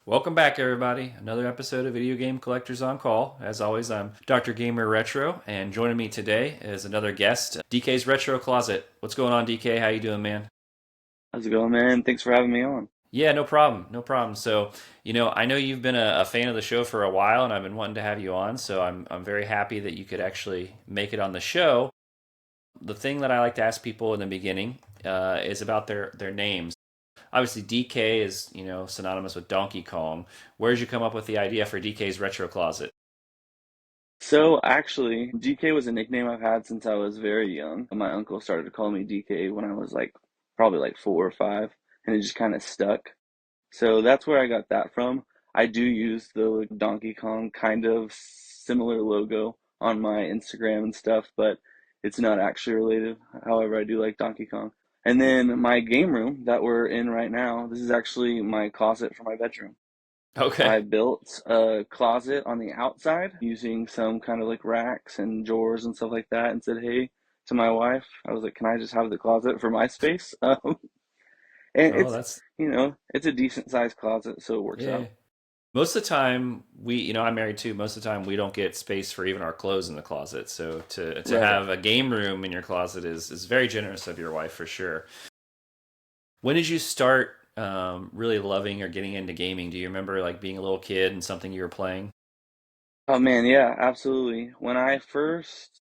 Welcome back, everybody. Another episode of Video Game Collectors on Call. As always, I'm Dr. Gamer Retro, and joining me today is another guest, DK's Retro Closet. What's going on, DK? How you doing, man? How's it going, man? Thanks for having me on. Yeah, no problem, no problem. So, I know you've been a fan of the show for a while, and I've been wanting to have you on. So I'm very happy that you could actually make it on the show. The thing that I like to ask people in the beginning is about their names. Obviously, DK is synonymous with Donkey Kong. Where did you come up with the idea for DK's Retro Closet? So, actually, DK was a nickname I've had since I was very young. My uncle started to call me DK when I was probably like 4 or 5, and it just kind of stuck. So that's where I got that from. I do use the Donkey Kong kind of similar logo on my Instagram and stuff, but it's not actually related. However, I do like Donkey Kong. And then my game room that we're in right now, this is actually my closet for my bedroom. Okay. I built a closet on the outside using some kind of like racks and drawers and stuff like that, and said, "Hey," to my wife. I was like, "Can I just have the closet for my space?" And Oh, that's it's a decent sized closet, so it works yeah. out. Most of the time, I'm married too. Most of the time, we don't get space for even our clothes in the closet. So to Right. have a game room in your closet is very generous of your wife for sure. When did you start really loving or getting into gaming? Do you remember like being a little kid and something you were playing? Oh man, yeah, absolutely. When I first,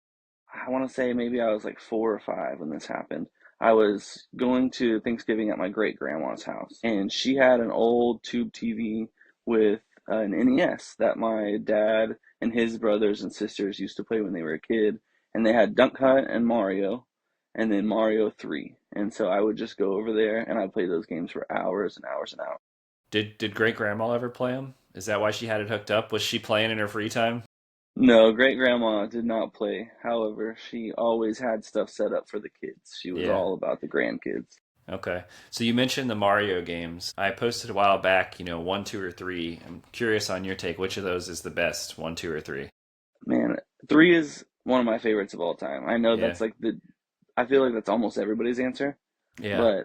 I want to say maybe I was like 4 or 5 when this happened. I was going to Thanksgiving at my great grandma's house, and she had an old tube TV with an NES that my dad and his brothers and sisters used to play when they were a kid. And they had Dunk Hunt and Mario, and then Mario 3. And so I would just go over there and I'd play those games for hours and hours and hours. Did great grandma ever play them? Is that why she had it hooked up? Was she playing in her free time? No, great grandma did not play. However, she always had stuff set up for the kids. She was Yeah. all about the grandkids. Okay. So you mentioned the Mario games. I posted a while back, one, two, or three. I'm curious on your take. Which of those is the best? One, two, or three? Man, 3 is one of my favorites of all time. I know Yeah. that's I feel like that's almost everybody's answer, Yeah. but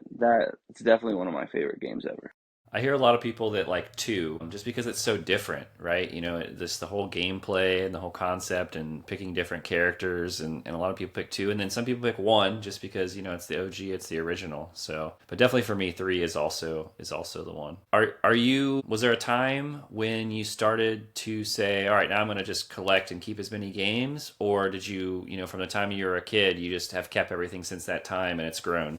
it's definitely one of my favorite games ever. I hear a lot of people that like two just because it's so different, right? This the whole gameplay and the whole concept and picking different characters and a lot of people pick two and then some people pick one just because, it's the OG, it's the original. So but definitely for me three is also the one. Was there a time when you started to say, all right, now I'm gonna just collect and keep as many games? Or did you, from the time you were a kid, you just have kept everything since that time and it's grown?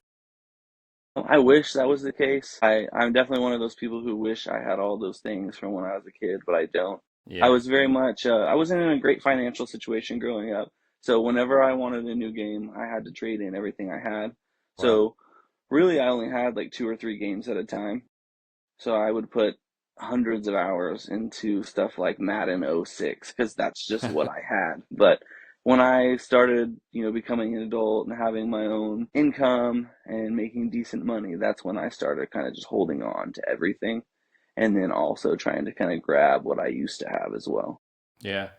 I wish that was the case. I'm definitely one of those people who wish I had all those things from when I was a kid, but I don't. I Yeah. was very much, I wasn't in a great financial situation growing up. So whenever I wanted a new game, I had to trade in everything I had. Wow. So really, I only had like 2 or 3 games at a time. So I would put hundreds of hours into stuff like Madden '06 because that's just what I had. But when I started, becoming an adult and having my own income and making decent money, that's when I started kind of just holding on to everything and then also trying to kind of grab what I used to have as well. Yeah.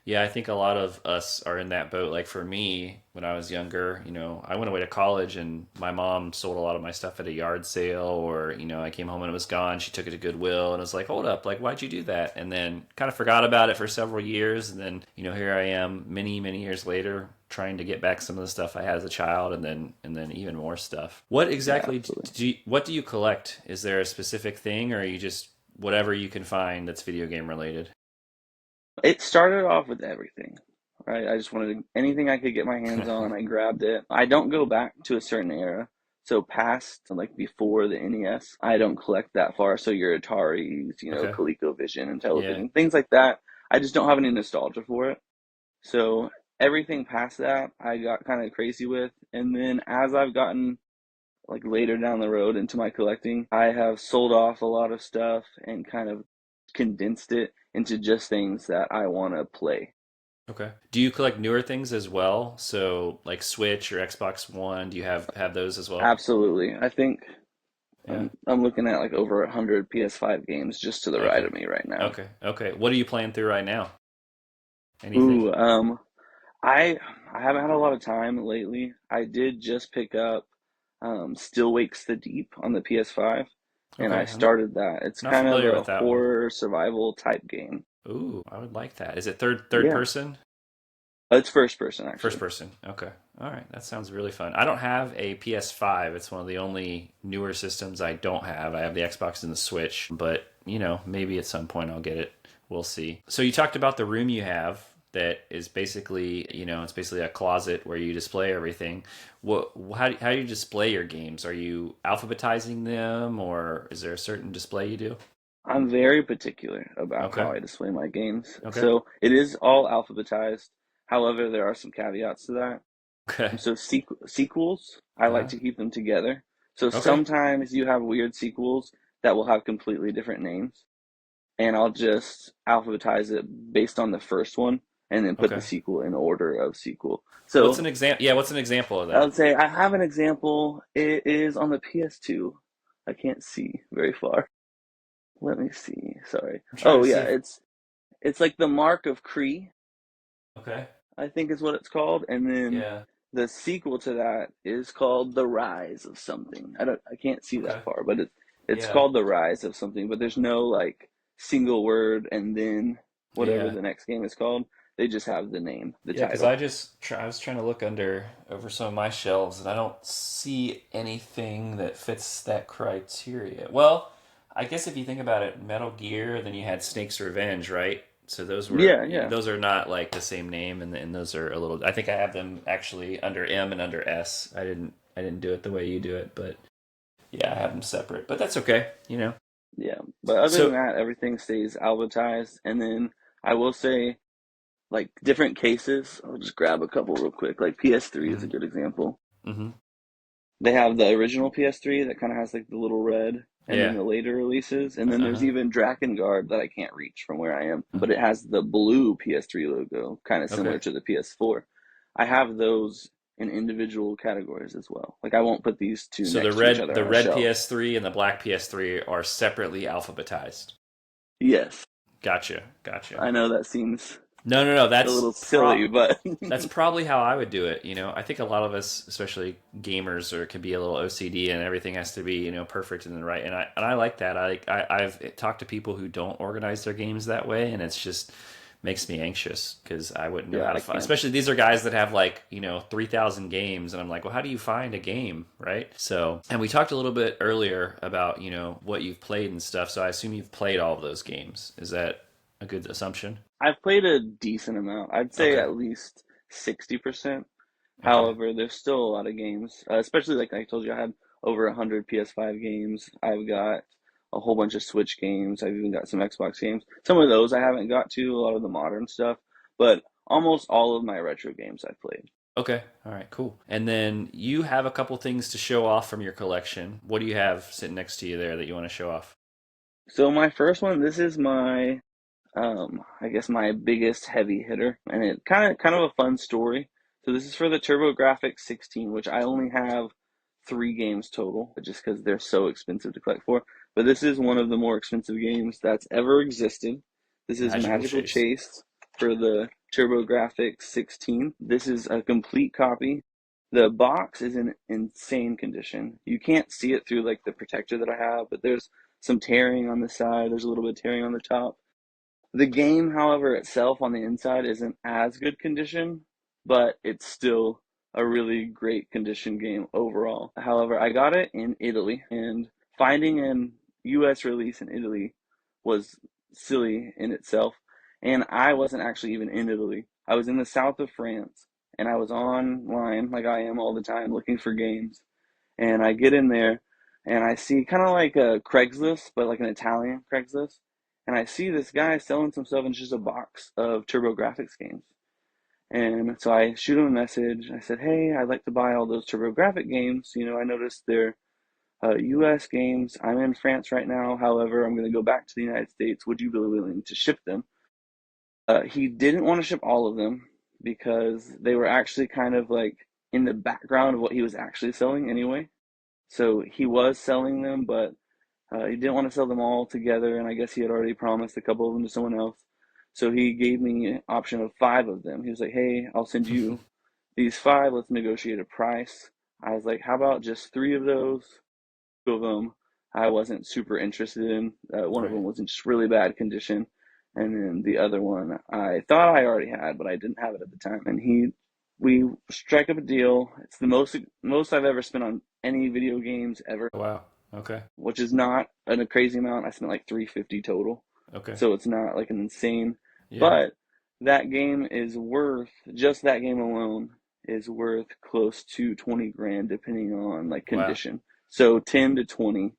Yeah, I think a lot of us are in that boat. Like for me, when I was younger, I went away to college and my mom sold a lot of my stuff at a yard sale or, I came home and it was gone. She took it to Goodwill and I was like, hold up, like, why'd you do that? And then kind of forgot about it for several years. And then, here I am many, many years later trying to get back some of the stuff I had as a child and then even more stuff. What Yeah, exactly absolutely. what do you collect? Is there a specific thing or are you just whatever you can find that's video game related? It started off with everything, right? I just wanted anything I could get my hands on, I grabbed it. I don't go back to a certain era. So past like before the NES, I don't collect that far. So your Ataris, Okay. ColecoVision and Yeah. television, things like that. I just don't have any nostalgia for it. So everything past that, I got kind of crazy with. And then as I've gotten like later down the road into my collecting, I have sold off a lot of stuff and kind of condensed it into just things that I want to play. Okay. Do you collect newer things as well? So like Switch or Xbox One, do you have those as well? Absolutely. I think Yeah. I'm looking at like over 100 PS5 games just to the right Okay. of me right now. Okay. Okay. What are you playing through right now? Anything? Ooh, I I haven't had a lot of time lately. I did just pick up Still Wakes the Deep on the PS5. and I Okay, started that. It's not kind of familiar a with that one. horror survival type game. Ooh, I would like that. Is it third Yeah, person? it's first person First actually. person. Okay. All right. That sounds really fun. I don't have a PS5. It's one of the only newer systems I don't have. I have the Xbox and the Switch, but maybe at some point I'll get it. We'll see. So you talked about the room you have that is basically, it's basically a closet where you display everything. How do you display your games? Are you alphabetizing them, or is there a certain display you do? I'm very particular about Okay. how I display my games. Okay. So it is all alphabetized. However, there are some caveats to that. Okay. So sequels, I like Uh, to keep them together. So okay. sometimes you have weird sequels that will have completely different names, and I'll just alphabetize it based on the first one and then put the Okay. sequel in order of sequel. What's an So example? Yeah, what's an example of I would that? say I have an example. It is on the PS2. I can't see very far. Let me see. Sorry. I'm trying Oh to see yeah, if. it's like the Mark of Cree, Okay. I think is what it's called, and then Yeah. the sequel to that is called The Rise of something. I can't see Okay. that far, but it's Yeah. called The Rise of something, but there's no like single word and then whatever Yeah. the next game is called. They just have the name, the Yeah, because title. I was trying to look over some of my shelves and I don't see anything that fits that criteria. Well, I guess if you think about it, Metal Gear, then you had Snake's Revenge, right? So Yeah, yeah. those are not like the same name, and those are a little. I think I have them actually under M and under S. I didn't do it the way you do it, but yeah, I have them separate. But that's okay. Yeah. But other than So. that, everything stays alphabetized. And then I will say like different cases. I'll just grab a couple real quick. Like PS3 is a Mm-hmm. good example. Mm-hmm. They have the original PS3 that kind of has like the little red, and then Yeah. the later releases, and then there's Uh-huh. even Drakengard that I can't reach from where I am, but Uh-huh. it has the blue PS3 logo, kind of Okay. similar to the PS4. I have those in individual categories as well. Like I won't put these two So next to each other the on a red shelf. PS3 and the black PS3 are separately alphabetized. Yes, Gotcha. Gotcha. I know that seems No, no, no. a little silly, but That's probably how I would do it. I think a lot of us, especially gamers, or can be a little OCD, and everything has to be perfect and then right. And I like that. I've talked to people who don't organize their games that way, and it's just makes me anxious because I wouldn't know yeah, how to I find. can't. Especially these are guys that have like 3,000 games, and I'm like, well, how do you find a game, right? So, and we talked a little bit earlier about what you've played and stuff. So I assume you've played all of those games. Is that a good assumption? I've played a decent amount. I'd say Okay. at least 60%. Okay. However, there's still a lot of games, especially like I told you, I had over 100 PS5 games. I've got a whole bunch of Switch games. I've even got some Xbox games. Some of those I haven't got to, a lot of the modern stuff, but almost all of my retro games I've played. Okay. All right. Cool. And then you have a couple things to show off from your collection. What do you have sitting next to you there that you want to show off? So my first one, this is my I guess my biggest heavy hitter, and it kind of a fun story. So this is for the TurboGrafx 16, which I only have three games total, just because they're so expensive to collect for. But this is one of the more expensive games that's ever existed. This is Magical Magical Chase. Chase for the TurboGrafx 16. This is a complete copy. The box is in insane condition. You can't see it through like the protector that I have, but there's some tearing on the side. There's a little bit of tearing on the top. The game, however, itself on the inside isn't as good condition, but it's still a really great condition game overall. However, I got it in Italy, and finding an US release in Italy was silly in itself. And I wasn't actually even in Italy. I was in the south of France, and I was online, like I am all the time, looking for games. And I get in there and I see kind of like a Craigslist, but like an Italian Craigslist. And I see this guy selling some stuff, and it's just a box of TurboGrafx games. And so I shoot him a message. I said, "Hey, I'd like to buy all those TurboGrafx games. I noticed they're US games. I'm in France right now. However, I'm going to go back to the United States. Would you be willing to ship them?" He didn't want to ship all of them because they were actually kind of like in the background of what he was actually selling anyway. So he was selling them, but he didn't want to sell them all together, and I guess he had already promised a couple of them to someone else. So he gave me an option of five of them. He was like, "Hey, I'll send you these five. Let's negotiate a price." I was like, "How about just three of those? Two of them I wasn't super interested in. One of Right. them was in just really bad condition, and then the other one I thought I already had, but I didn't have it at the time. And we strike up a deal. It's the most I've ever spent on any video games ever, Oh, wow. Okay. which is not a crazy amount. I spent like 350 total, Okay. so it's not like an insane. Yeah. But that game is worth just that game alone is worth close to 20 grand depending on like Wow. condition. So 10 to 20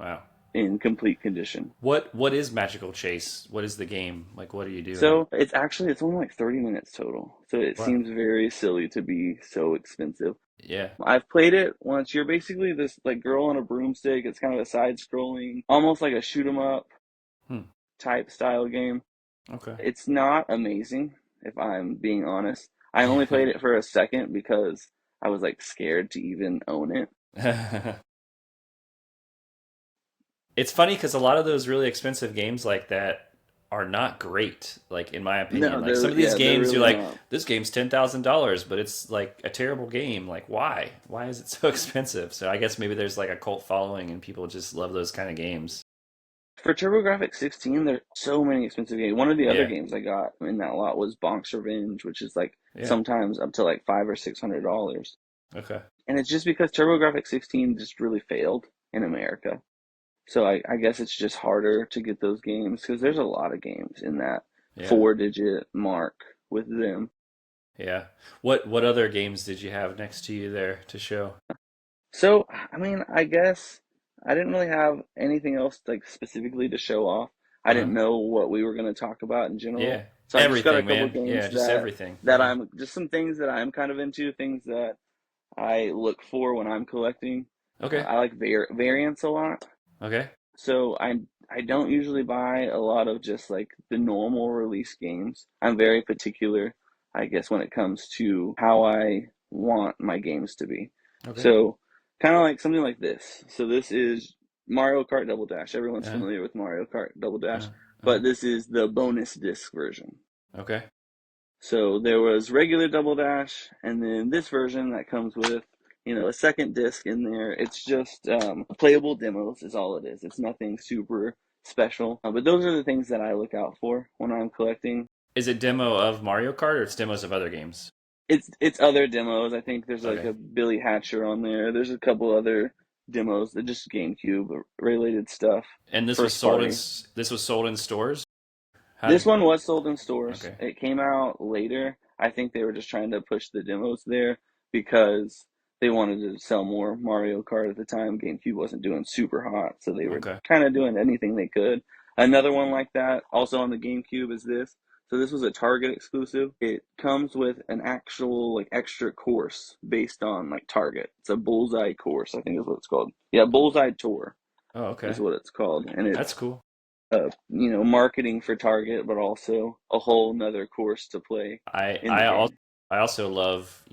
Wow. in complete condition. What is Magical Chase? What is the game? Like, what do you do in it? So it's only like 30 minutes total. So it Wow. seems very silly to be so expensive. Yeah. I've played it once. You're basically this like girl on a broomstick. It's kind of a side scrolling, almost like a shoot 'em up Hmm. type style game. Okay. It's not amazing, if I'm being honest. I only played it for a second because I was like scared to even own it. It's funny because a lot of those really expensive games like that are not great. Like in my opinion, No, like some of these they're games, you're really like, not. this game's $10,000, but it's like a terrible game. Like, why? Why is it so expensive? So I guess maybe there's like a cult following and people just love those kind of games. For TurboGrafx 16, there's so many expensive games. One of the other Yeah. games I got in that lot was Bonk's Revenge, which is like Yeah. sometimes up to like $500 or $600. Okay. And it's just because TurboGrafx 16 just really failed in America. So I guess it's just harder to get those games because there's a lot of games in that Yeah. 4-digit mark with them. Yeah. What other games did you have next to you there to show? So, I mean, I guess I didn't really have anything else like specifically to show off. I Uh-huh. didn't know what we were going to talk about in general. Yeah. So I just got a Everything, couple of man. games Yeah, just everything. that Yeah. I'm just some things that I'm kind of into, things that I look for when I'm collecting. Okay. I like variants a lot. Okay. So I don't usually buy a lot of just like the normal release games. I'm very particular, I guess, when it comes to how I want my games to be. Okay. So kind of like something like this. So this is Mario Kart Double Dash. Everyone's Uh-huh. familiar with Mario Kart Double Dash, Uh-huh. Uh-huh. but this is the bonus disc version. Okay. So there was regular Double Dash, and then this version that comes with, a second disc in there. It's just playable demos is all it is. It's nothing super special. But those are the things that I look out for when I'm collecting. Is it demo of Mario Kart or it's demos of other games? It's other demos. I think there's like Okay. a Billy Hatcher on there. There's a couple other demos that just GameCube related stuff, And this was first sold in party. this was sold in stores? How This did one was sold in stores. Okay. It came out later. I think they were just trying to push the demos there because they wanted to sell more Mario Kart at the time. GameCube wasn't doing super hot, so they were Okay. kind of doing anything they could. Another one like that, also on the GameCube, is this. So this was a Target exclusive. It comes with an actual like extra course based on like Target. It's a Bullseye course, I think is what it's called. Yeah, Bullseye Tour Oh, is okay. what it's called, and That's it's cool. marketing for Target, but also a whole nother course to play I in the I also game. I also love,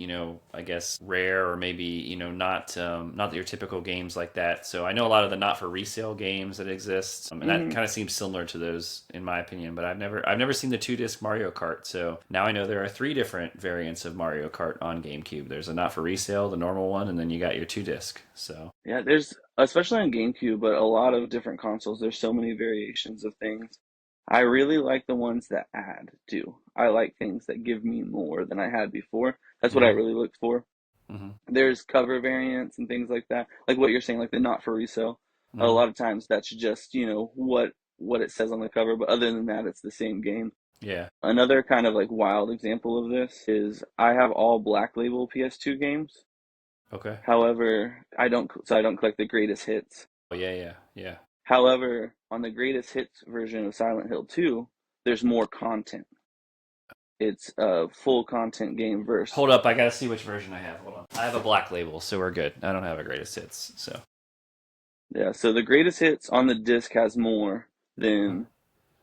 I guess rare or maybe, not your typical games like that. So I know a lot of the not for resale games that exist, and that Hmm. kind of seems similar to those in my opinion. But I've never seen the 2 disc Mario Kart. So now I know there are 3 different variants of Mario Kart on GameCube. There's a not for resale, the normal one, and then you got your 2 disc. So Yeah, there's especially on GameCube, but a lot of different consoles. There's so many variations of things. I really like the ones that add too. I like things that give me more than I had before. That's what I yeah. really look for. Hmm. There's cover variants and things like that, like what you're saying, like the not for resale. A Hmm. lot of times that's just what it says on the cover, but other than that, it's the same game. Yeah. Another kind of like wild example of this is I have all Black Label PS2 games. Okay. However, I don't collect the greatest hits. Oh yeah, yeah, yeah. However, on the greatest hits version of Silent Hill 2, there's more content. It's a full content game verse. Hold up, I gotta see which version I have. Hold on. I have a Black Label, so we're good. I don't have a greatest hits, so. Yeah, so the greatest hits on the disc has more Huh. than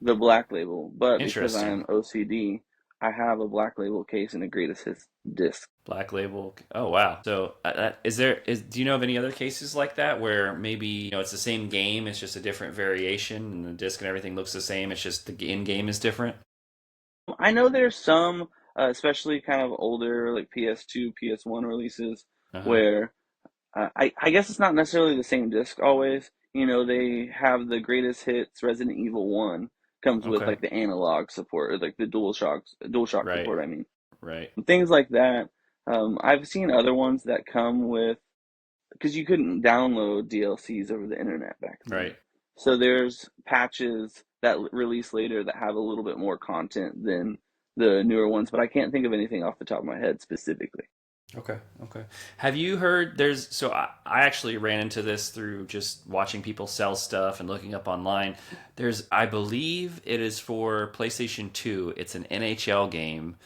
the Black Label, but because Interesting. I'm OCD, I have a Black Label case and a greatest hits disc. Black Label. Oh wow. So do you know of any other cases like that where maybe it's the same game, it's just a different variation, and the disc and everything looks the same. It's just the in game is different. I know there's some, especially kind of older, like PS2, PS1 releases, Uh huh. where I guess it's not necessarily the same disc always. they have the greatest hits Resident Evil 1 comes with Okay. like the analog support or like the DualShock Right. support, I mean. Right. Things like that. I've seen other ones that come with because you couldn't download DLCs over the internet back then. Right. So there's patches that release later that have a little bit more content than the newer ones, but I can't think of anything off the top of my head specifically. Okay. Okay. Have you heard I actually ran into this through just watching people sell stuff and looking up online. I believe it is for PlayStation 2. It's an NHL game.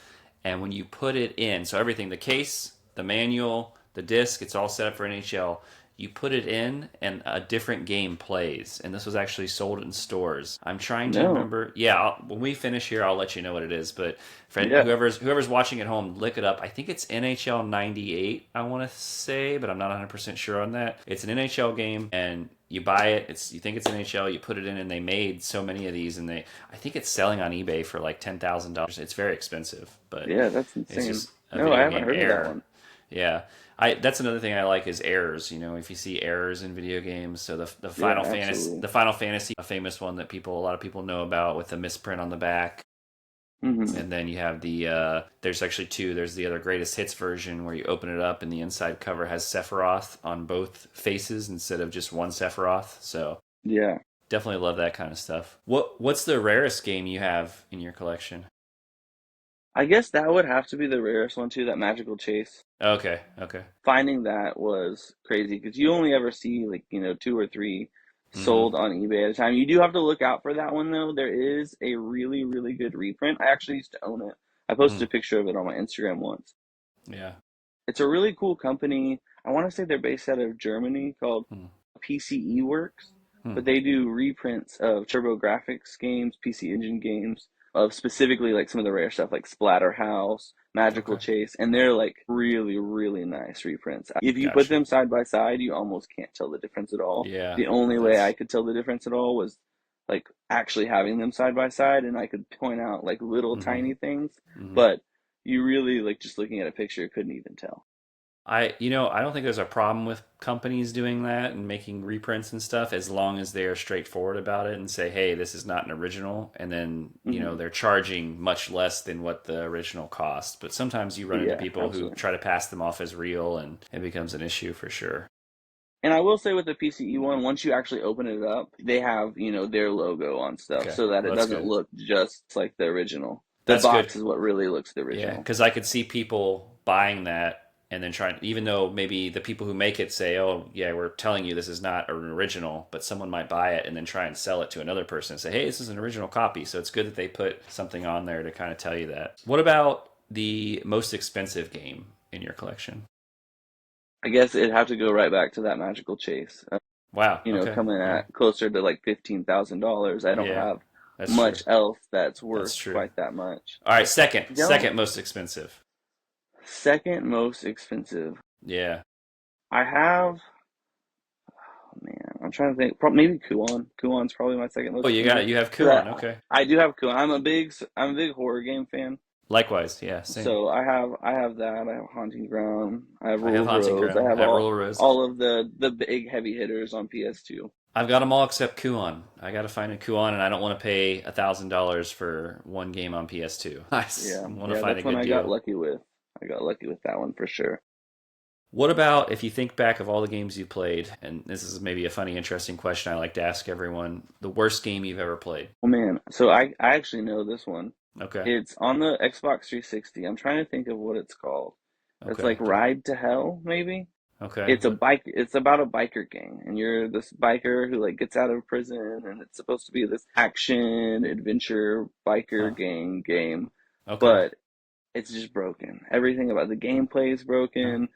And when you put it in, so everything, the case, the manual, the disc, it's all set up for NHL. You put it in and a different game plays. And this was actually sold in stores. I'm trying to No. remember. Yeah, when we finish here, I'll let you know what it is. But for Yeah. whoever's watching at home, look it up. I think it's NHL 98, I want to say, but I'm not 100% sure on that. It's an NHL game and you buy it, you think it's NHL, you put it in, and they made so many of these, and I think it's selling on eBay for like $10,000. It's very expensive, but Yeah, that's it's insane. just a No, I video haven't game heard of that error. one. Yeah, I that's another thing I like is errors. If you see errors in video games, so Yeah, absolutely. The Final Fantasy, a famous one that a lot of people know about with the misprint on the back. Hmm. And then you have there's actually two. There's the other greatest hits version where you open it up and the inside cover has Sephiroth on both faces instead of just one Sephiroth. So Yeah. definitely love that kind of stuff. What's the rarest game you have in your collection? I guess that would have to be the rarest one too, that Magical Chase. Okay, okay. Finding that was crazy because you only ever see like, two or three Mm-hmm. sold on eBay at a time. You do have to look out for that one though. There is a really, really good reprint. I actually used to own it. I posted Mm-hmm. a picture of it on my Instagram once. Yeah. It's a really cool company. I want to say they're based out of Germany called PCE Works, Mm-hmm. but they do reprints of TurboGrafx games, PC Engine games, of specifically like some of the rare stuff like Splatterhouse, Magical Okay. Chase, and they're like really, really nice reprints. If you put Gotcha. them side by side, you almost can't tell the difference at all. Yeah, The only way I that's. could tell the difference at all was like actually having them side by side, and I could point out like little Mm-hmm. tiny things, Mm-hmm. but you really like just looking at a picture couldn't even tell. I don't think there's a problem with companies doing that and making reprints and stuff as long as they're straightforward about it and say, hey, this is not an original. And then, Hmm. they're charging much less than what the original cost. But sometimes you run into Yeah, people who absolutely. try to pass them off as real and it becomes an issue for sure. And I will say with the PCE one, once you actually open it up, they have, their logo on stuff Okay. so that Well, it that's doesn't good. look just like the original. The That's good. box is what really looks the Yeah. original. Because I could see people buying that and then trying, even though maybe the people who make it say, oh, yeah, we're telling you this is not an original, but someone might buy it and then try and sell it to another person and say, hey, this is an original copy. So it's good that they put something on there to kind of tell you that. What about the most expensive game in your collection? I guess it'd have to go right back to that Magical Chase. Wow. Okay. Coming Yeah. at closer to like $15,000. I don't Yeah. have That's true. much else that's That's worth true. quite that much. All right. Second. I don't. Second most expensive. Second most expensive. Yeah. I have. Oh man, I'm trying to think. Maybe Kuon. Kuon's probably my second Oh, most you got expensive. it. You have 'Cause Kuon. Okay. I do have Kuon. I'm a big horror game fan. Likewise. Yeah. Same. So I have that. I have Haunting Ground. I have I Rule have of Haunting Rose. I Ground. have I have all Roller Rose. all of the big heavy hitters on PS2. I've got them all except Kuon. I got to find a Kuon, and I don't want to pay $1,000 for one game on PS2. I Yeah, want to yeah, find a that's when good I got deal. lucky with. I got lucky with that one for sure. What about if you think back of all the games you played, and this is maybe a funny, interesting question I like to ask everyone, the worst game you've ever played? Oh man, so I actually know this one. Okay. It's on the Xbox 360. I'm trying to think of what it's called. It's Okay. like Ride to Hell, maybe. Okay. It's a bike. It's about a biker gang, and you're this biker who like gets out of prison, and it's supposed to be this action adventure biker Huh. gang game, Okay. but it's just broken. Everything about the gameplay is Huh. broken.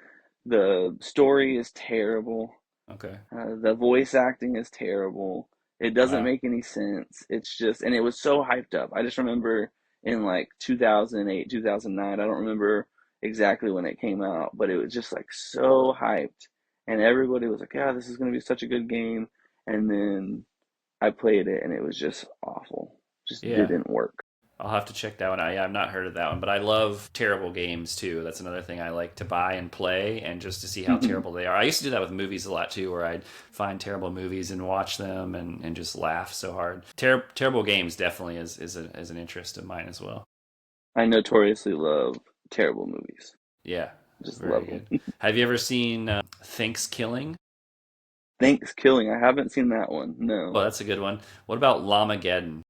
The story is terrible. Okay. The voice acting is terrible. It doesn't Wow. make any sense. It's just, and it was so hyped up. I just remember in like 2008, 2009, I don't remember exactly when it came out, but it was just like so hyped. And everybody was like, yeah, this is going to be such a good game. And then I played it and it was just awful. Just Yeah. didn't work. I'll have to check that one out. Yeah, I've not heard of that one, but I love terrible games too. That's another thing I like to buy and play, and just to see how terrible they are. I used to do that with movies a lot too, where I'd find terrible movies and watch them and just laugh so hard. Terrible games definitely is an interest of mine as well. I notoriously love terrible movies. Yeah, Just very love good. them. Have you ever seen Thanksgiving? Thanks Killing. I haven't seen that one. Oh, No. that's a good one. What about Lamageddon?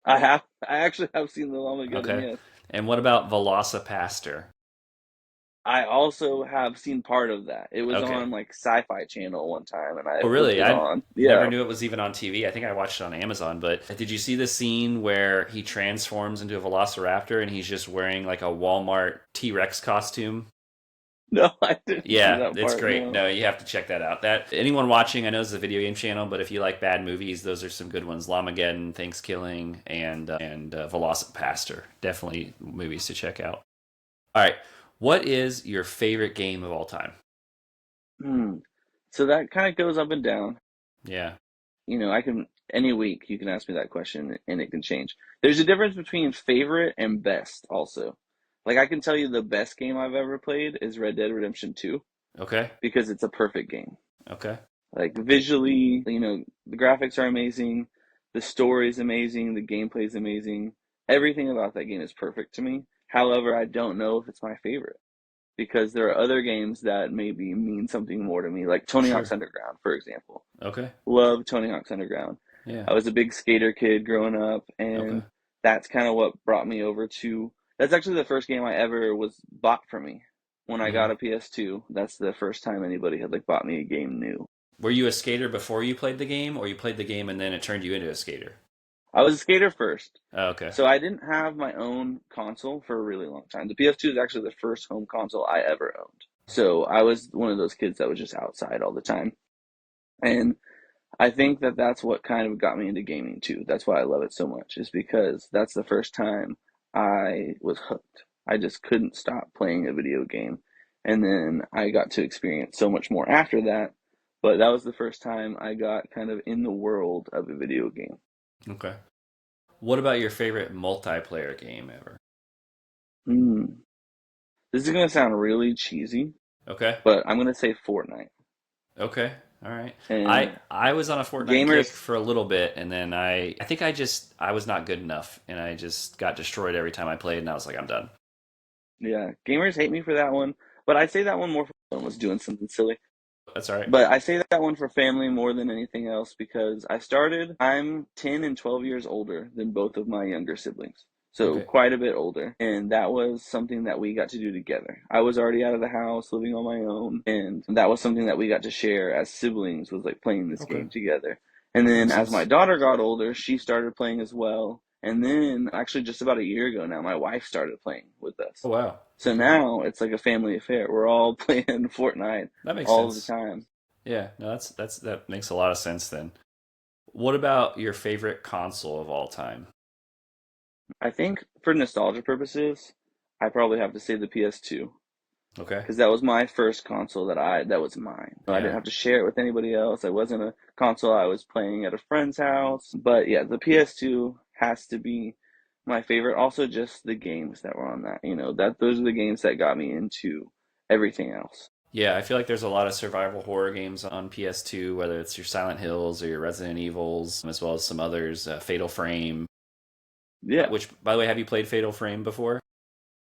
I have. I actually have seen the Llamageddon. Okay. Yes. And what about Velocipaster? I also have seen part of that. It was Okay. on like Sci-Fi Channel one time, and I Oh, flipped really? it I on. never Yeah. knew it was even on TV. I think I watched it on Amazon. But did you see the scene where he transforms into a velociraptor and he's just wearing like a Walmart T Rex costume? No, I didn't see Yeah, that it's part. great. No. No, you have to check that out. That anyone watching, I know it's a video game channel, but if you like bad movies, those are some good ones. Lamageddon, Thanksgiving, and Velocipaster. Definitely movies to check out. All right, what is your favorite game of all time? Hmm. So that kind of goes up and down. Yeah. I can any week you can ask me that question and it can change. There's a difference between favorite and best also. Like I can tell you the best game I've ever played is Red Dead Redemption 2 Okay. because it's a perfect game. Okay. Like visually, the graphics are amazing, the story is amazing, the gameplay is amazing. Everything about that game is perfect to me. However, I don't know if it's my favorite because there are other games that maybe mean something more to me, like Tony Hawk's Sure. Underground, for example. Okay. Love Tony Hawk's Underground. Yeah. I was a big skater kid growing up, Okay. and that's kind of what brought me over to. That's actually the first game I ever was bought for me when I Hmm. got a PS2. That's the first time anybody had like bought me a game new. Were you a skater before you played the game, or you played the game and then it turned you into a skater? I was a skater first, Oh, okay. so I didn't have my own console for a really long time. The PS2 is actually the first home console I ever owned. So I was one of those kids that was just outside all the time. And I think that that's what kind of got me into gaming too. That's why I love it so much, is because that's the first time I was hooked. I just couldn't stop playing a video game. And then I got to experience so much more after that. But that was the first time I got kind of in the world of a video game. Okay. What about your favorite multiplayer game ever? Hmm. This is going to sound really cheesy, Okay. but I'm going to say Fortnite. Okay. All right. And I was on a Fortnite kick gamers, for a little bit, and then I think I was not good enough, and I just got destroyed every time I played, and I was like, I'm done. yeah, gamers hate me for that one. But I say that one more for someone was doing something silly. That's all right. But I say that one for family more than anything else because I'm 10 and 12 years older than both of my younger siblings. So Okay. quite a bit older. And that was something that we got to do together. I was already out of the house living on my own. And that was something that we got to share as siblings was like playing this Okay. game together. And then Makes as my sense. daughter got older, she started playing as well. And then actually just about a year ago now, my wife started playing with Oh us. wow. So Okay. now it's like a family affair. We're all playing Fortnite That makes all of the sense. time. Yeah. No, that makes a lot of sense then. What about your favorite console of all time? I think for nostalgia purposes, I probably have to say the PS2 Okay. because that was my first console that was mine. I didn't Yeah. have to share it with anybody else. It wasn't a console I was playing at a friend's house. But yeah, the PS2 has to be my favorite. Also, just the games that were on that. That those are the games that got me into everything else. Yeah, I feel like there's a lot of survival horror games on PS2, whether it's your Silent Hills or your Resident Evils, as well as some others, Fatal Frame. Yeah, Which, by the way, have you played Fatal Frame before?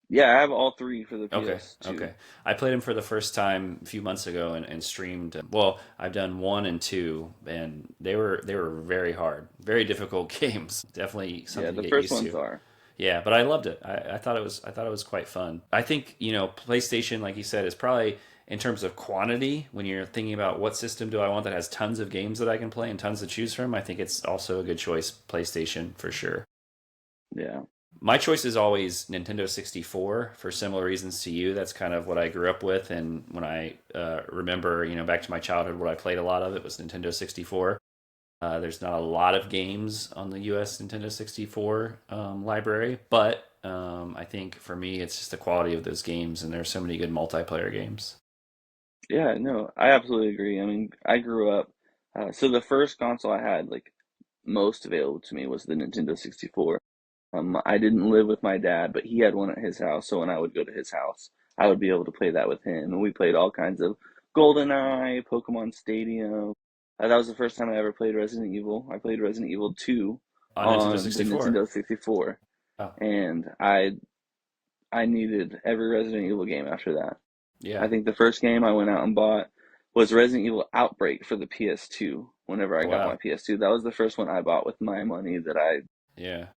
yeah, I have all three for the Okay, PS2. okay. I played them for the first time a few months ago and streamed. Well, I've done one and two, and they were very hard, very difficult games. Definitely Yeah, something to the get first used ones to. are. Yeah, but I loved it. I thought it was quite fun. I think PlayStation, like you said, is probably in terms of quantity when you're thinking about what system do I want that has tons of games that I can play and tons to choose from. I think it's also a good choice, PlayStation for sure. Yeah, My choice is always Nintendo 64 for similar reasons to you. That's kind of what I grew up with, and when I remember, back to my childhood, what I played a lot of it was Nintendo 64. There's not a lot of games on the US Nintendo 64 library, but I think for me, it's just the quality of those games, and there's so many good multiplayer games. yeah, no, I absolutely agree. I mean, I grew up. So the first console I had, like most available to me, was the Nintendo 64. I didn't live with my dad, but he had one at his house. So when I would go to his house, I would be able to play that with him. And we played all kinds of GoldenEye, Pokemon Stadium. That was the first time I ever played Resident Evil. I played Resident Evil 2 On Nintendo on the 64. Nintendo 64, Oh, and I needed every Resident Evil game after that. yeah. I think the first game I went out and bought was Resident Evil Outbreak for the PS2. Whenever I got my Wow. PS2, that was the first one I bought with my money that I Yeah.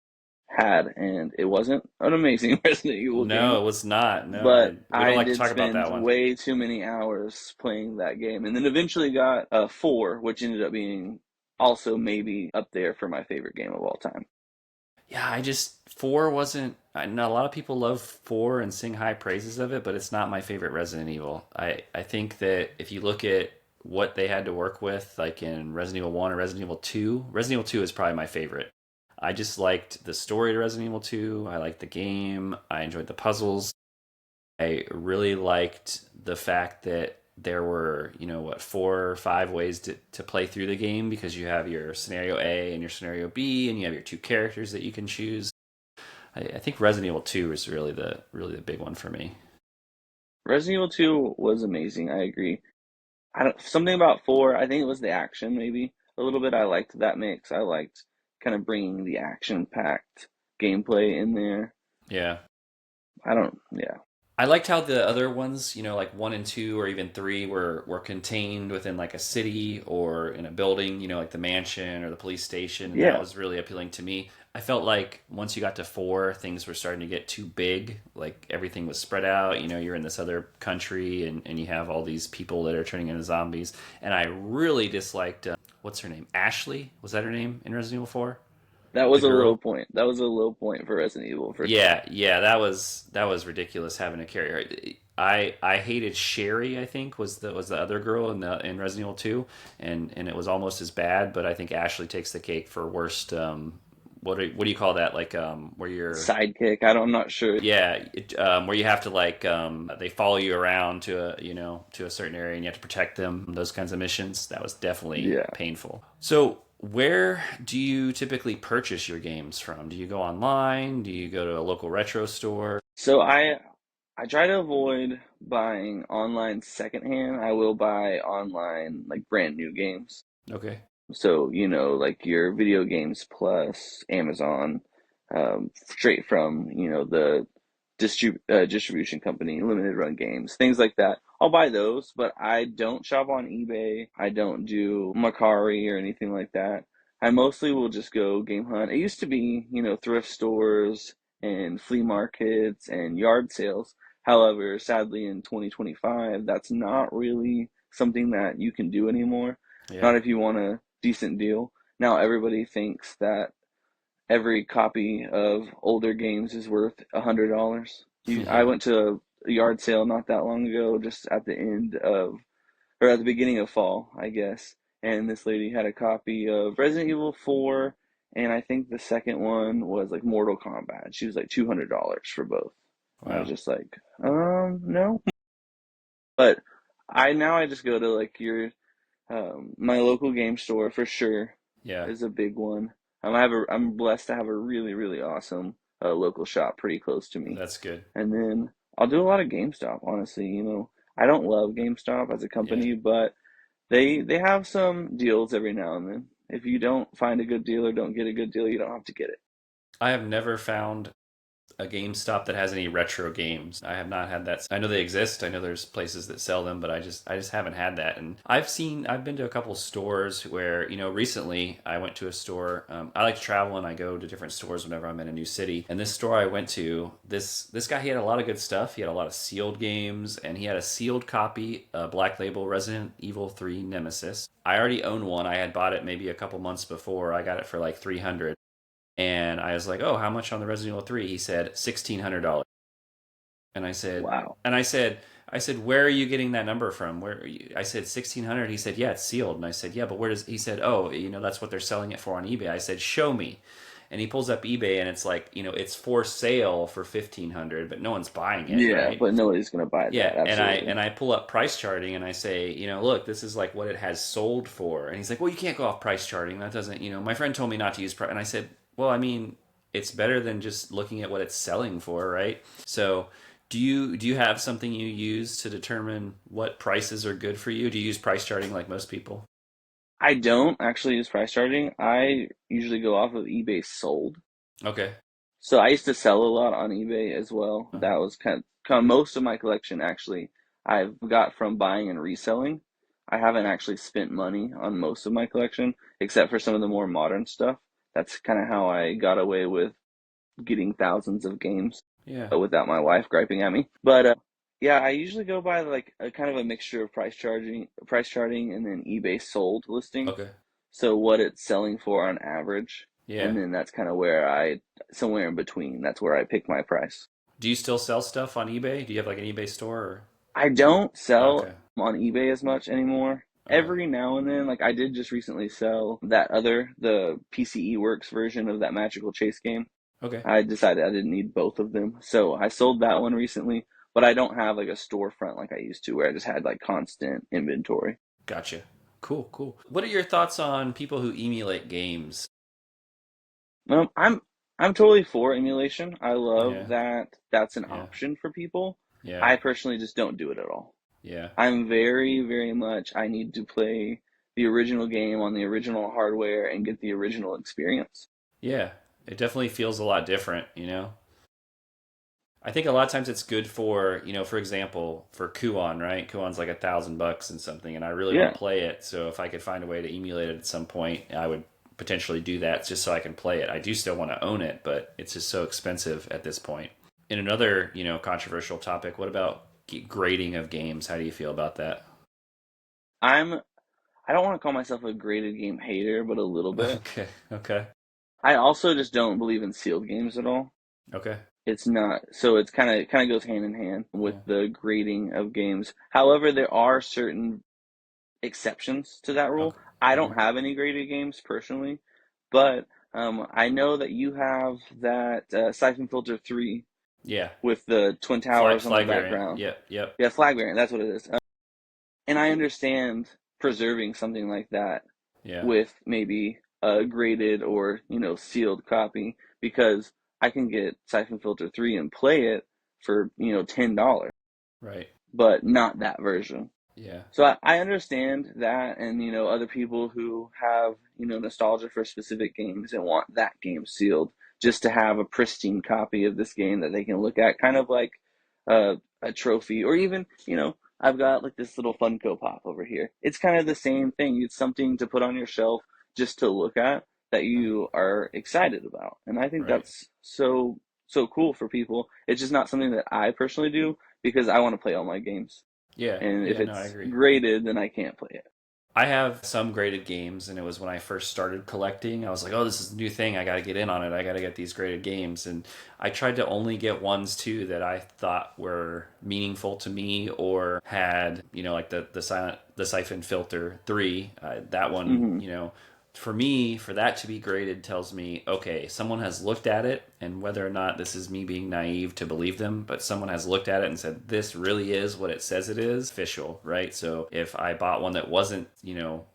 had, and it wasn't an amazing Resident Evil game, No, it was not. No, but we don't I like to did talk about spend that one. way too many hours playing that game, and then eventually got a 4, which ended up being also maybe up there for my favorite game of all time. Yeah, I just four wasn't. I know a lot of people love four and sing high praises of it, but it's not my favorite Resident Evil. I think that if you look at what they had to work with, like in Resident Evil One or Resident Evil Two, Resident Evil Two is probably my favorite. I just liked the story to Resident Evil Two. I liked the game. I enjoyed the puzzles. I really liked the fact that there were, what, 4 or 5 ways to play through the game because you have your scenario A and your scenario B, and you have your two characters that you can choose. I think Resident Evil 2 is really the big one for me. Resident Evil 2 was amazing. I agree. I don't something about 4. I think it was the action maybe a little bit. I liked that mix. I liked kind of bringing the action-packed gameplay in there. Yeah. I don't. Yeah. I liked how the other ones, like one and two or even three, were contained within like a city or in a building, like the mansion or the police station, and that Yeah. was really appealing to me. I felt like once you got to four, things were starting to get too big. Like everything was spread out. You're in this other country, and you have all these people that are turning into zombies. And I really disliked what's her name? Ashley, was that her name in Resident Evil 4? That The was a low girl. point. That was a low point for Resident Evil for sure. Yeah, that was ridiculous having to carry her. I hated Sherry. I think was the other girl in Resident Evil 2, and it was almost as bad. But I think Ashley takes the cake for worst. What do you call that? Like where you're Sidekick. I'm not sure. where you have to like they follow you around to a certain area and you have to protect them. Those kinds of missions. That was definitely Yeah. painful. So where do you typically purchase your games from? Do you go online? Do you go to a local retro store? So I try to avoid buying online secondhand. I will buy online like brand new games. Okay. So, like your Video Games Plus, Amazon, straight from, the distribution company, limited run games, things like that. I'll buy those, but I don't shop on eBay. I don't do Mercari or anything like that. I mostly will just go game hunt. It used to be, thrift stores and flea markets and yard sales. However, sadly in 2025, that's not really something that you can do anymore. Yeah. Not if you want a decent deal. Now everybody thinks that every copy of older games is worth $100. I Yeah. went to a yard sale not that long ago, just at the end of, or at the beginning of fall, I guess. And this lady had a copy of Resident Evil 4, and I think the second one was like Mortal Kombat. She was like $200 for both. And I was Wow. just like, no. But I just go to like my local game store for sure Yeah. is a big one. I'm blessed to have a really really awesome local shop pretty close to me, That's good. and then I'll do a lot of GameStop. Honestly, I don't love GameStop as a Yeah. company, but they have some deals every now and then. If you don't find a good deal or don't get a good deal, you don't have to get it. I have never found a GameStop that has any retro games. I have not had that. I know they exist. I know there's places that sell them, but I just haven't had that. And I've been to a couple stores where recently I went to a store. I like to travel and I go to different stores whenever I'm in a new city. And this store I went to, this guy, he had a lot of good stuff. He had a lot of sealed games, and he had a sealed copy, Black Label Resident Evil 3 Nemesis. I already own one. I had bought it maybe a couple months before. I got it for like 300. And I was like, "Oh, how much on the Resident Evil 3?" He said $1,600. And I said, Wow. and I said, I said, "Where are you getting that number from?" Where are you? I said 1,600. He said, "Yeah, it's sealed." And I said, "Yeah, but where does?" He said, "Oh, that's what they're selling it for on eBay." I said, "Show me." And he pulls up eBay, and it's like, it's for sale for 1,500, but no one's buying it, Yeah, right? but nobody's gonna buy that. Yeah, and I Absolutely. and I pull up price charting and I say, look, this is like what it has sold for. And he's like, well, you can't go off price charting. That doesn't. My friend told me not to use price. And I said, well, I mean, it's better than just looking at what it's selling for, right? So do you have something you use to determine what prices are good for you? Do you use price charting like most people? I don't actually use price charting. I usually go off of eBay sold. Okay. So I used to sell a lot on eBay as well. Uh-huh. That was kind of most of my collection actually I've got from buying and reselling. I haven't actually spent money on most of my collection, except for some of the more modern stuff. That's kind of how I got away with getting thousands of games Yeah. without my wife griping at me. But yeah, I usually go by like a kind of a mixture of price charting, and then eBay sold listing. Okay. So what it's selling for on average, Yeah. and then that's kind of where somewhere in between. That's where I pick my price. Do you still sell stuff on eBay? Do you have like an eBay store or? I don't Oh, sell okay. on eBay as much anymore. Okay. Every now and then, like I did just recently sell the PCE Works version of that Magical Chase game. Okay. I decided I didn't need both of them. So I sold that one recently, but I don't have like a storefront like I used to where I just had like constant inventory. Gotcha. Cool, cool. What are your thoughts on people who emulate games? Um, I'm I'm totally for emulation. I love Yeah. that that's an Yeah. option for people. Yeah. I personally just don't do it at all. Yeah. I'm very, very much I need to play the original game on the original hardware and get the original experience. Yeah. It definitely feels a lot different, you know? I think a lot of times it's good for, for example, for Kuon, right? Kuon's like $1,000 and something, and I really want Yeah. to play it. So if I could find a way to emulate it at some point, I would potentially do that just so I can play it. I do still want to own it, but it's just so expensive at this point. In another, controversial topic, what about grading of games? How do you feel about that? I'm I don't want to call myself a graded game hater, but a little bit. Okay. Okay. I also just don't believe in sealed games at all. Okay. It's not so it's kind of goes hand in hand with Yeah. the grading of games. However, there are certain exceptions to that rule. Okay. I Hmm. don't have any graded games personally, but I know that you have that Siphon Filter 3 Yeah. with the Twin Flag Towers on the flag variant. background. Yep. Yep. Yeah, flag variant, that's what it is. And I understand preserving something like that Yeah. with maybe a graded or, sealed copy because I can get Siphon Filter 3 and play it for, $10, Right. but not that version. Yeah. So I understand that, and other people who have nostalgia for specific games and want that game sealed, just to have a pristine copy of this game that they can look at, kind of like a trophy, or even I've got like this little Funko Pop over here. It's kind of the same thing. It's something to put on your shelf just to look at that you are excited about, and I think Right. that's so cool for people. It's just not something that I personally do because I want to play all my games. Yeah. And if Yeah. No, I it's agree. graded, then I can't play it. I have some graded games, and it was when I first started collecting. I was like, "Oh, this is a new thing. I got to get in on it. I got to get these graded games." And I tried to only get ones too that I thought were meaningful to me or had, like the Siphon Filter 3. That one, Hmm. for me, for that to be graded tells me, okay, someone has looked at it, and whether or not this is me being naive to believe them, but someone has looked at it and said, this really is what it says it is, official, right? So if I bought one that wasn't,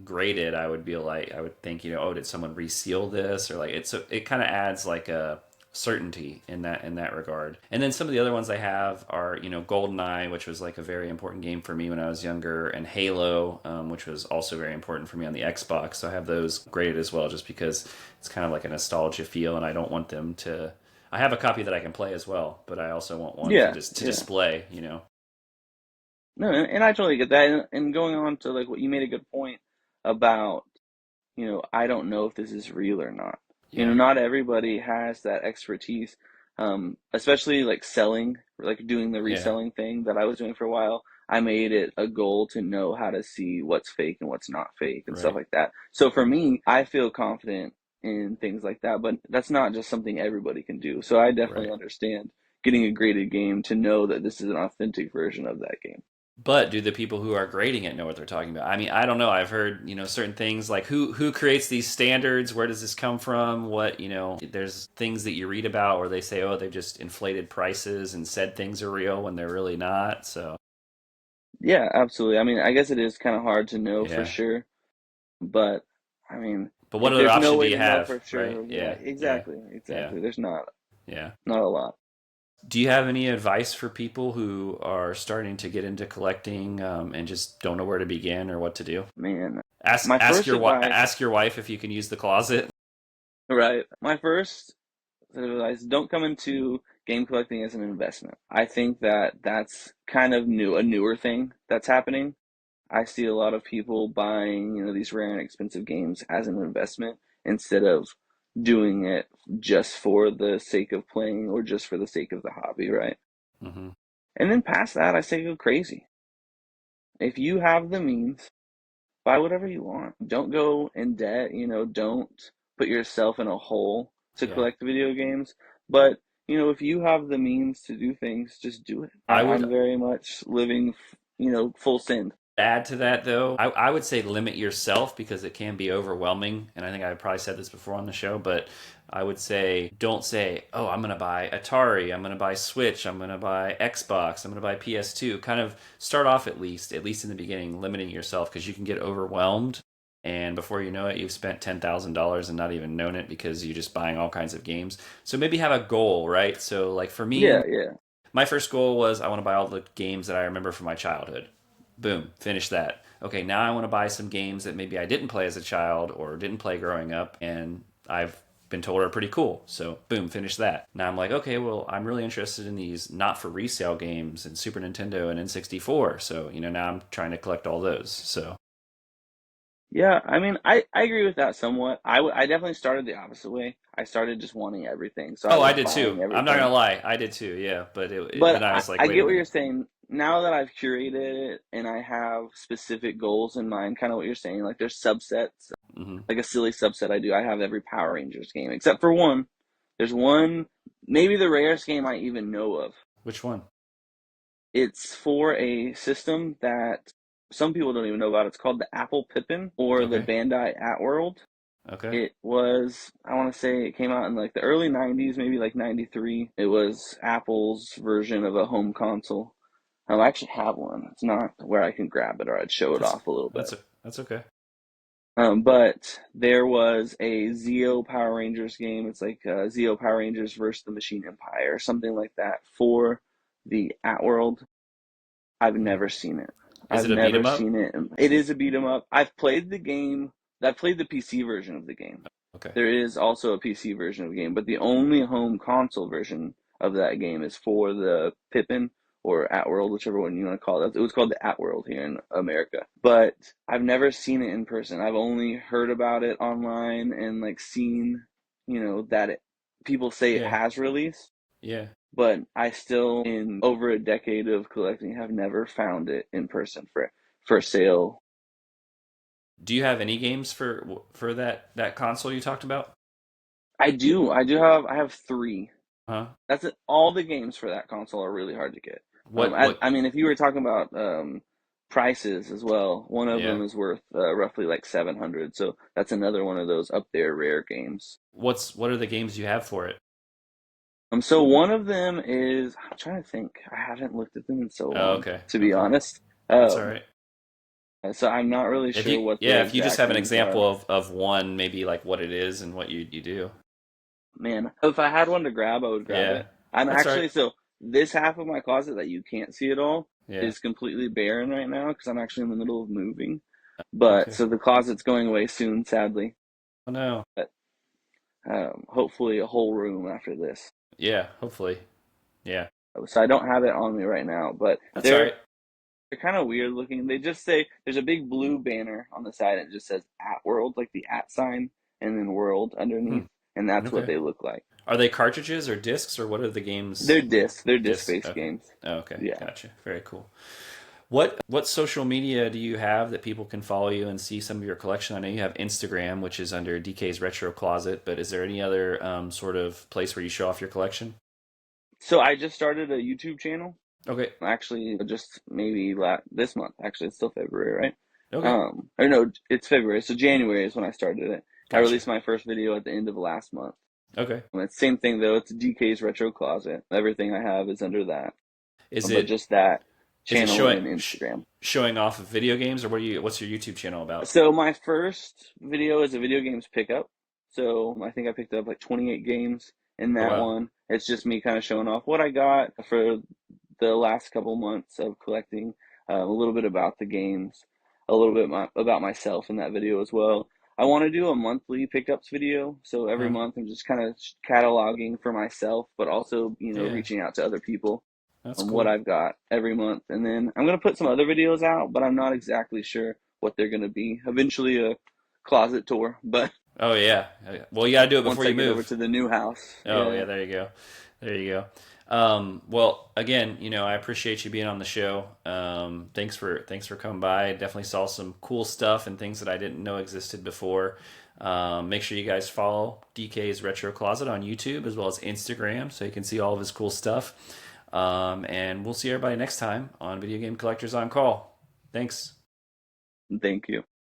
graded, I would be like, I would think, oh, did someone reseal this? Or like, it kind of adds like a certainty in that regard. And then some of the other ones I have are GoldenEye, which was like a very important game for me when I was younger, and Halo, which was also very important for me on the Xbox. So I have those graded as well, just because it's kind of like a nostalgia feel, and I don't want them to. I have a copy that I can play as well, but I also want one to Yeah, just to yeah. display. No, and I totally get that. And going on to like what you made a good point about, I don't know if this is real or not. Yeah, Not everybody has that expertise, especially like selling, like doing the yeah, reselling thing that I was doing for a while. I made it a goal to know how to see what's fake and what's not fake and stuff right, like that. So for me, I feel confident in things like that, but that's not just something everybody can do. So I definitely right. understand getting a graded game to know that this is an authentic version of that game. But do the people who are grading it know what they're talking about? I mean, I don't know. I've heard, certain things like who creates these standards? Where does this come from? There's things that you read about where they say, oh, they've just inflated prices and said things are real when they're really not. So, Yeah, absolutely. I mean, I guess it is kind of hard to know for yeah. sure, but I mean, But what Like other there's no option do way you to know have, for right? sure. Yeah, Yeah, yeah, exactly, yeah, exactly. There's not yeah. not a lot. Do you have any advice for people who are starting to get into collecting and just don't know where to begin or what to do? Man, Ask my first advice, ask your wife if you can use the closet. right? My first advice: don't come into game collecting as an investment. I think that that's kind of a newer thing that's happening. I see a lot of people buying, these rare and expensive games as an investment instead of doing it just for the sake of playing or just for the sake of the hobby, right? Hmm. And then past that, I say go crazy. If you have the means, buy whatever you want. Don't go in debt, don't put yourself in a hole to Yeah, collect video games. But, if you have the means to do things, just do it. I I'm would very much living, full send. add to that though. I would say limit yourself because it can be overwhelming, and I think I probably said this before on the show, but I would say don't say, "Oh, I'm going to buy Atari, I'm going to buy Switch, I'm going to buy Xbox, I'm going to buy PS2." Kind of start off at least in the beginning, limiting yourself because you can get overwhelmed, and before you know it, you've spent $10,000 and not even known it because you're just buying all kinds of games. So maybe have a goal, right? So like for me, Yeah, yeah. my first goal was I want to buy all the games that I remember from my childhood. Boom, finish that. Okay, now I want to buy some games that maybe I didn't play as a child or didn't play growing up, and I've been told are pretty cool. So, boom, finish that. Now I'm like, okay, well, I'm really interested in these not for resale games and Super Nintendo and N64. So, now I'm trying to collect all those. So, Yeah, I mean, I agree with that somewhat. I definitely started the opposite way. I started just wanting everything, so I oh, I was did too. buying I'm not everything. gonna lie, I did too. Yeah, but then But I I, was like, I wait a get what you're minute. saying. Now that I've curated it and I have specific goals in mind, kind of what you're saying, like there's subsets, Hmm. like a silly subset I do. I have every Power Rangers game except for one. There's one, maybe the rarest game I even know of. Which one? It's for a system that some people don't even know about. It's called the Apple Pippin or the Okay, Bandai At-World. okay. It was, I want to say it came out in like the early 90s, maybe like 93. It was Apple's version of a home console. I actually have one. It's not where I can grab it or I'd show it That's off a little bit. that's okay. But there was a Zeo Power Rangers game. It's like Zeo Power Rangers versus the Machine Empire or something like that for the At-World. I've Hmm. never seen it. Is I've it a beat never 'em up? seen it. It is a beat 'em up. I've played the game. I've played the PC version of the game. Okay. There is also a PC version of the game, but the only home console version of that game is for the Pippin or At-World, whichever one you want to call it. It was called the At-World here in America. But I've never seen it in person. I've only heard about it online and like seen, that people say it Yeah, has released. yeah. But I still, in over a decade of collecting, have never found it in person for sale. Do you have any games for that console you talked about? I do. I have three. Huh? That's it. All the games for that console are really hard to get. What? I mean, if you were talking about prices as well, one of Yeah. them is worth roughly like 700. So that's another one of those up there rare games. What are the games you have for it? So one of them is, I'm trying to think. I haven't looked at them in so Oh, long, okay, to be okay. honest. That's all Um, right. so I'm not really If sure you what yeah, their if you just exact have an names are. example of one, maybe like what it is and what you do. Man, if I had one to grab, I would grab Yeah, it. I'm that's all right. actually, so this half of my closet that you can't see at all Yeah. is completely barren right now because I'm actually in the middle of moving. But Okay. so the closet's going away soon, sadly. Oh no. But hopefully a whole room after this. Yeah. Hopefully. Yeah. So I don't have it on me right now, but That's all they're right. they're kind of weird looking. They just say there's a big blue banner on the side and it just says at world, like the at sign, and then world Hmm. underneath, and that's what Okay. they look like. Are they cartridges or discs or what are the games? They're disc Discs. based Okay. games. Oh, okay. Yeah. Gotcha. Very cool. What social media do you have that people can follow you and see some of your collection? I know you have Instagram, which is under DK's Retro Closet, but is there any other sort of place where you show off your collection? So I just started a YouTube channel. Okay. Actually, just maybe this month. Actually, it's still February, right? Okay. Or no, it's February. So January is when I started it. I Gotcha. released my first video at the end of last month. Okay. It's the same thing though. It's DK's Retro Closet. Everything I have is under that. Is But it just that. Is it channel and Instagram. showing off of video games, or what's your YouTube channel about? So my first video is a video games pickup. So I think I picked up like 28 games in Oh that wow. one. It's just me kind of showing off what I got for the last couple months of collecting, a little bit about the games, a little bit about myself in that video as well. I want to do a monthly pickups video, so every Huh. month I'm just kind of cataloging for myself, but also Yeah, reaching out to other people that's on what cool. I've got every month. And then I'm gonna put some other videos out, but I'm not exactly sure what they're gonna be. Eventually a closet tour, but Oh yeah. Well, you gotta do it before once I you get over move. to the new house, Oh yeah. yeah, there you go. There you go. Well, again, I appreciate you being on the show. Thanks for coming by. I definitely saw some cool stuff and things that I didn't know existed before. Make sure you guys follow DK's Retro Closet on YouTube as well as Instagram, so you can see all of his cool stuff. And we'll see everybody next time on Video Game Collectors on Call. Thanks. Thank you.